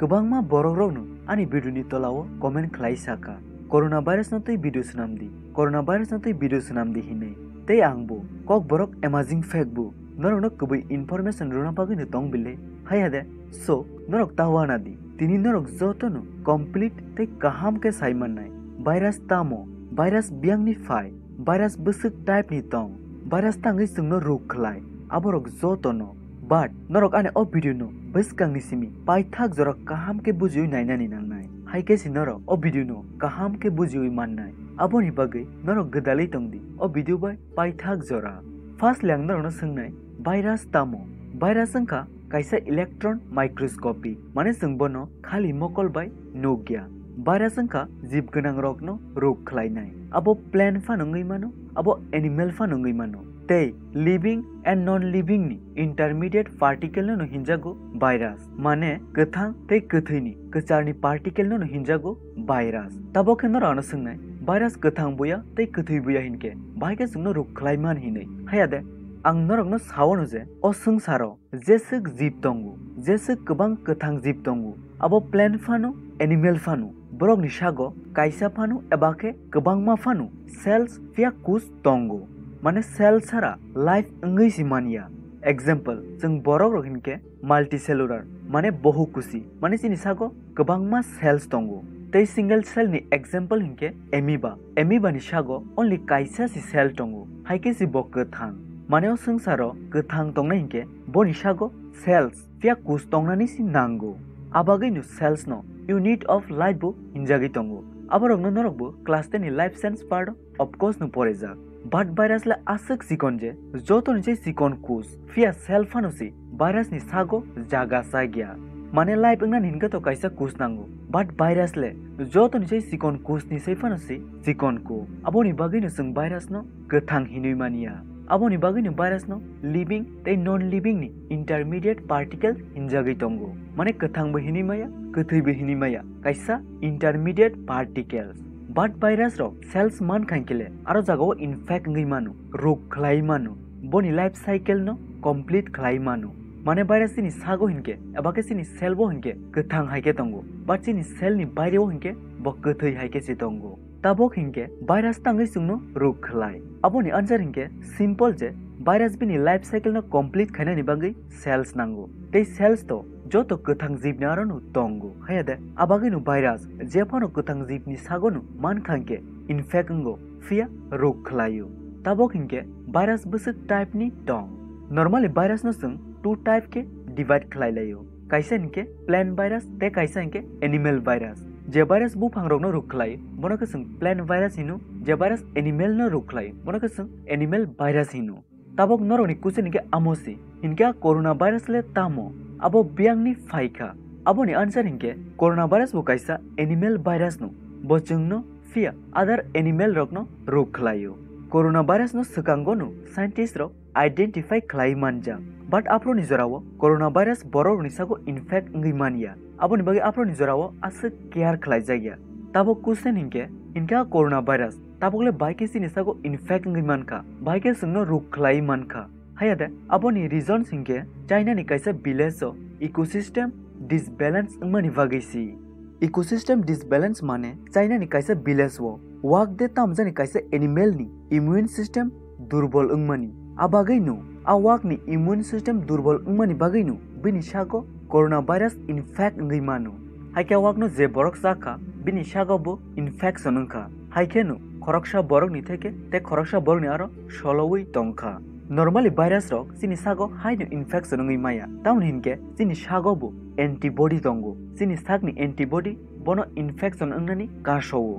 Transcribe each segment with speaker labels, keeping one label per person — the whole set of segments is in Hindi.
Speaker 1: गोबांमा बर'रावनो आंनि भिडिअनि तलाव कमेन्ट खालायसाखा कर'ना भाइरासनो तै भिडिअ सोनामदि कर'ना भाइरासनो तै भिडिअ सोनामदि हिनै तै आंबो कक बरक एमाजिंग फेकबो नरनो कबै इनफरमेशन रुना बागैनो दं बिले हायादे सो नरक तावानादि तिनि नरक जतनो कमप्लीट तै काहाम के साइमनाय भाइरास तामो भाइरास बियांगनि फाय भाइरास बसुक टाइपनि दं भाइरास तांगै जोंनो रोग खलाय आबरक जतनो बाट नरक आने ओ भिडिअ नो बसकांनि सिमी पाइथाक जरक काहाम के बुजियो नायनानि नांनाय हाइकेसि नरक ओ भिडिअ नो काहाम के बुजियो माननाय आबोनि बागै नरक गदालै तंदि ओ भिडिअ बाय पाइथाक जरा फार्स्ट ल्यां नरनो सोंनाय भाइरास तामो भाइरास संखा काइसा इलेक्ट्रॉन माइक्रोस्कोपी माने जोंबनो खाली मकल बाय नोगिया भाइरास संखा जीव गोनां रगनो रोग खलायनाय आबो प्लान फानंगै मानो आबो एनिमल फानंगै मानो ते लिविंग एंड नॉन लिविंग नि इंटरमीडिएट पार्टिकल नो हिंजागो भाइरास माने गोथां ते गोथैनि गोचारनि पार्टिकल नो हिंजागो भाइरास ताबो खेनो रानो सोंनाय भाइरास गोथां बुया ते गोथै बुया हिनके बायके जोंनो रोग खलायमान हिनै हायादे आं नरकनो सावनो जे ओ संसारो जेसुक जीव दंगु जेसुक गोबां गोथां जीव दंगु आबो प्लान फानो एनिमल फानो बरक निशागो काइसा फानो एबाके गोबां मा फानो सेल्स फिया कुस दंगु माने सेल सारा लाइफ अंगैसि मानिया एग्जांपल जों बरक रहिनके मल्टीसेलुलर माने बहुकुसि माने सिनि सागो गोबां मा सेल्स दंगु तै सिंगल सेल नि एग्जांपल हिनके एमिबा नि सागो ओनली काइसा सि सेल दंगु हाइके सि बकथां माने ओ संसारो गोथां दंना हिनके बनि सागो सेल्स फिया कुस दंनानि सि नांगु आबागैनो सेल्स नो यूनिट ऑफ लाइफ बो हिनजागै दंगु आबरगनो नरकबो क्लास 10 नि life science part of course नो परेजा बाट भाइरास ला आसक सिकन जे जोतो निचे सिकन कुस फिया सेल फानुसि भाइरास नि सागो जागा सागिया माने लाइफ अंगना हिनका तो काइसा कुस नांगो बाट भाइरास ले जोतो निचे सिकन कुस नि सै फानुसि सिकन को आबोनि बागैनो जों भाइरास नो गोथां हिनै मानिया आबोनि बागैनो भाइरास नो लिविंग ते नॉन लिविंग नि इंटरमीडिएट पार्टिकल हिनजागै दंगो माने गोथांबो हिनै माया गोथैबो हिनै माया काइसा इंटरमीडिएट पार्टिकल्स बाट भाइरास रो सेल्स मान खांकेले आरो जागाव इनफेक्ट ngै मानु रोग खलाय मानु बनि लाइफ साइकेल नो कंप्लीट खलाय मानु माने भाइरास नि सागो हिनके एबाके सिनि सेल बो हिनके गोथां हाइके दंगो बाट सिनि सेल नि बायरेव हिनके ब गोथै हाइके सि दंगो ताबो हिनके भाइरास तांगै सुंनो रोग खलाय आबोनि आन्सर हिनके सिंपल जे भाइरास बिनि लाइफ साइकेल नो कंप्लीट खायनानि बागै सेल्स नांगो ते सेल्स तो जोतो गोथां जीवनि आरो दंगो हायादे आबागैनो भाइरास जेफानो गोथां जीवनि सागोनो मान खांके इनफेक्टंगो फिया रोग खलायो ताबो हिनके भाइरास बसुक टाइपनि दं नॉर्मली भाइरास नो जों टू टाइप के डिवाइड खलायलायो काइसा हिनके प्लान भाइरास ते काइसा हिनके एनिमल भाइरास जे भाइरास बुफांरगनो रोग खलायो बनोके जों प्लान भाइरास हिनु जे भाइरास एनिमल नो रोग खलायो बनोके जों एनिमल भाइरास हिनु ताबक नरनि कुसे हिनके आमोसि हिनके कोरोना भाइरास ले तामो आबो बियांगनि फाइखा आबोनि आन्सर हिनके कोरोना भाइरास बो काइसा एनिमल भाइरास नो बचंगनो फिया अदर एनिमल रगनो रोग खलायो कोरोना भाइरास नो सकांगोनो साइंटिस्ट रो आइडेंटिफाई खलाय मानजा बाट आपरो निजरावो कोरोना भाइरास बरो निसागो इनफेक्ट ngै मानिया आबोनि बागै आपरो निजरावो आसे केयार खलाय जागिया ताबो कुसेन हिनके इनका कोरोना भाइरास ताबोले बाइके सि निसागो इनफेक्ट ngै मानखा बाइके संनो रोग खलाय मानखा हायादे आबोनि रीजन सिंके चाइना नि काइसा विलेज इकोसिस्टम डिसबैलेंस अंगमानि बागैसि इकोसिस्टम डिसबैलेंस माने चाइना नि काइसा विलेज वो वाक दे तामजानि काइसा एनिमल नि इम्यून सिस्टम दुर्बल अंगमानि आबागैनो आ वाक नि इम्यून सिस्टम दुर्बल अंगमानि बागैनो बिनि सागो कोरोना भाइरास इनफेक्ट ngै मानो हाइके वाकनो जे बरक साखा बिनि सागोबो इनफेक्शन अंखा हाइकेनो खरकसा बरक नि थेके ते खरकसा बरक नि आरो सलवै तंखा नॉर्मली भाइरास रक सिनि सागो हाइनो इनफेक्शन ngै माया ताउन हिनके सिनि सागोबो एंटीबॉडी दंगो सिनि सागनि एंटीबॉडी बनो इनफेक्शन अंगनानि कासोवो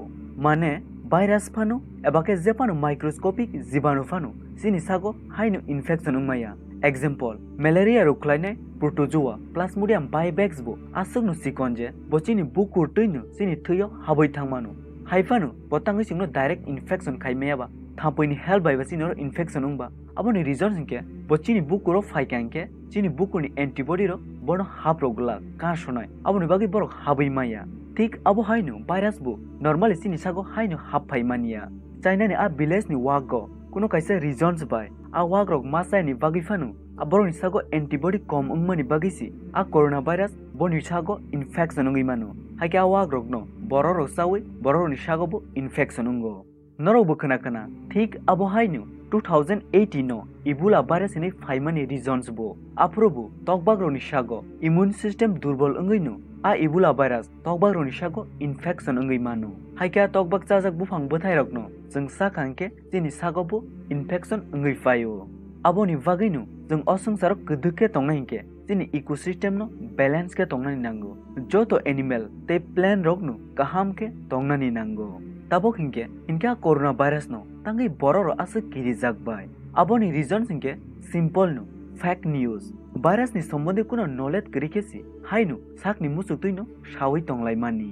Speaker 1: माने भाइरास फानो एबाके जेपानो माइक्रोस्कोपिक जीवाणु फानो सिनि सागो हाइनो इनफेक्शन अंगमाया एग्जांपल मलेरिया रोग खलायनाय प्रोटोजुआ प्लाज्मोडियम बाइवेक्स बो आसुगनो सिकनजे बचिनि बुकुर तैनो सिनि थैयो हाबै थांमानो हाइफानो बतांगै सिंनो डाइरेक्ट इनफेक्शन खायमायाबा थापैनि हेल्प बायबा सिनो इनफेक्शन अंबा आबोनि रीजन हिनके बचिनि बुकुरो फाइकांके चिनि बुकुनि एंटीबॉडी रो बनो हाप्रोगला कासोनाय आबोनि बागै बरक हाबै माया ठीक आबो हाइनो भाइरास बो नॉर्मली सिनि सागो हाइनो हाफाय मानिया चाइना नि आ विलेज नि वागो कोनो काइसा reasons by a wagrok masai ni bagi fanu a boroni sago antibody kom ungmani bagisi a coronavirus boni sago infection ungi mano haike a wagrok no bororo sawi boroni sago bo infection ungo norok bo kana thik abo hainu 2018 no Ebola virus ni faimani reasons bo aprobu tokbagroni sago immune system durbol ungi no a Ebola virus tokbagroni sago infection ungi mano haike a tokbak chajak bufang bothai rokno jeng sakangke tini sago bo infection ungi fayo aboni bagino jeng osungsarok keduke tongna hinke tini ecosystem no balance ke tongna ni nango joto animal te plant rokno kaham ke tongna ni nango tabok hinke inka coronavirus no tangai bororo ase kiri jakbai aboni reasons hinke simple no fake news virus ni sombonde kuno knowledge kerikesi hainu sakni musuk tuino shawi tonglai mani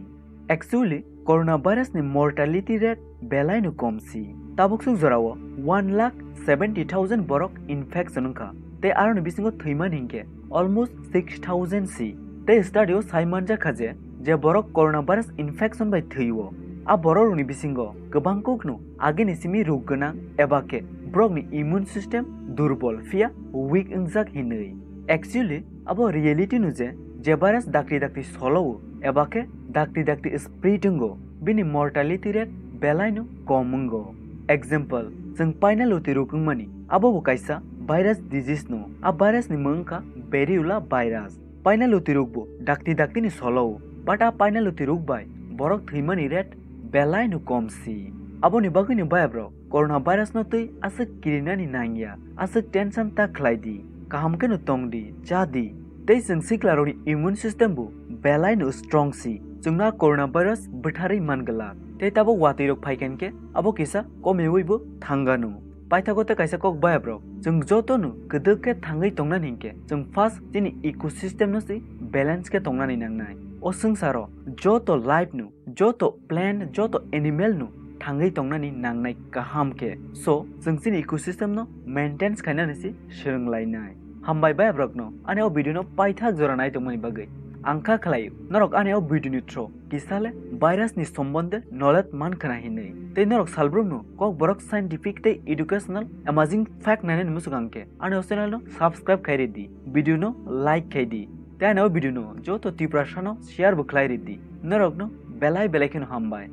Speaker 1: actually coronavirus ni mortality rate belai no komsi tabok suk jorao 1,70,000 borok infection unka te aroni bisingo thaiman hinke almost 6,000 si te study o saimanja khaje je borok coronavirus infection bai thaiwo a bororoni bisingo gobangkokno ageni simi rog gana ebake brokni immune system durbol fia weak injak hinei actually abo reality nu je virus dakti solo ebake dakti spreadingo bini mortality rate belaino komungo example jeng painal uti rokungmani abo kaisa virus disease no a virus ni mangka variola virus painal uti rokbo dakti ni solo but a painal uti rokbai borok thimani rate belaino komsi aboni bagini bayabro coronavirus no tui asik kirina ni nangya asik tension ta khlaidi kahamke no tongdi jadi tei jeng siklaroni immune system bu belaino strong si jungna coronavirus bethari mangala tei tabo watirok phaikenke abo kisa komewibo thanganu paithagote kaisa kok bayabro jeng jotonu keduke thangai tongna ninke jeng first tini ecosystem no si balance ke tongna ni nangnai o sungsaro joto life nu joto plant joto animal nu thangai tongna ni nangnai kaham ke so jeng tini ecosystem no maintenance kaina ni si sirnglai hambai bayabrok no ane o video no paithak jora nai tongmani bagai angka khlayu norok ane o video ni thro kisale virus ni sombonde knowledge man khana hinei te norok salbrum no kok borok scientific te educational amazing fact nane musugangke ane o channel no subscribe khairi di video no like khaidi te ane o video no joto tiprasano share bu khlairi di norok no belai kino hambai